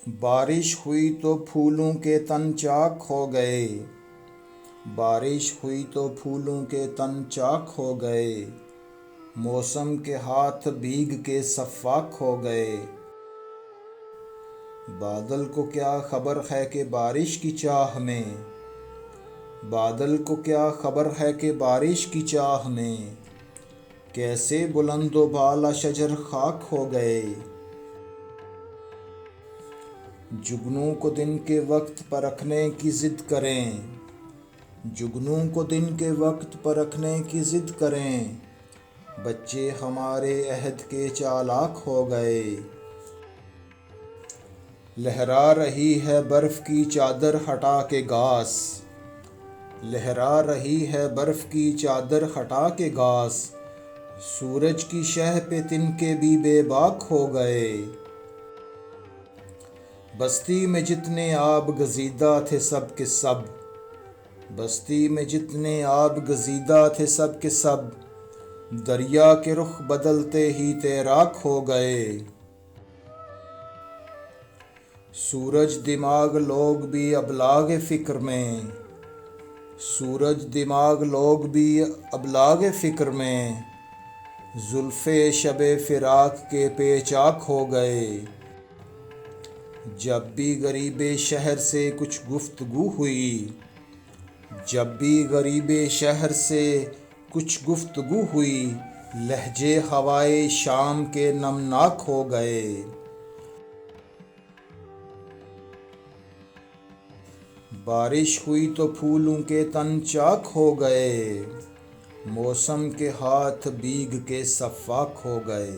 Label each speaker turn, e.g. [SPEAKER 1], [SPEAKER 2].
[SPEAKER 1] بارش ہوئی تو پھولوں کے تن چاک ہو گئے، بارش ہوئی تو پھولوں کے تن چاک ہو گئے، موسم کے ہاتھ بھیگ کے سفاک ہو گئے۔ بادل کو کیا خبر ہے کہ بارش کی چاہ میں، بادل کو کیا خبر ہے کہ بارش کی چاہ میں، کیسے بلند و بالا شجر خاک ہو گئے۔ جگنوں کو دن کے وقت پرکھنے کی ضد کریں، جگنوں کو دن کے وقت پرکھنے کی ضد کریں، بچے ہمارے عہد کے چالاک ہو گئے۔ لہرا رہی ہے برف کی چادر ہٹا کے گھاس، لہرا رہی ہے برف کی چادر ہٹا کے گھاس، سورج کی شہ پہ تنکے بھی بے باک ہو گئے۔ بستی میں جتنے آب گزیدہ تھے سب کے سب، بستی میں جتنے آب گزیدہ تھے سب کے سب، دریا کے رخ بدلتے ہی تیراک ہو گئے۔ سورج دماغ لوگ بھی ابلاغ فکر میں، سورج دماغ لوگ بھی ابلاغ فکر میں، زلف شب فراق کے پیچاک ہو گئے۔ جب بھی غریب شہر سے کچھ گفتگو ہوئی، جب بھی غریب شہر سے کچھ گفتگو ہوئی، لہجے ہوائے شام کے نمناک ہو گئے۔ بارش ہوئی تو پھولوں کے تن چاک ہو گئے، موسم کے ہاتھ بھیگ کے سفاک ہو گئے۔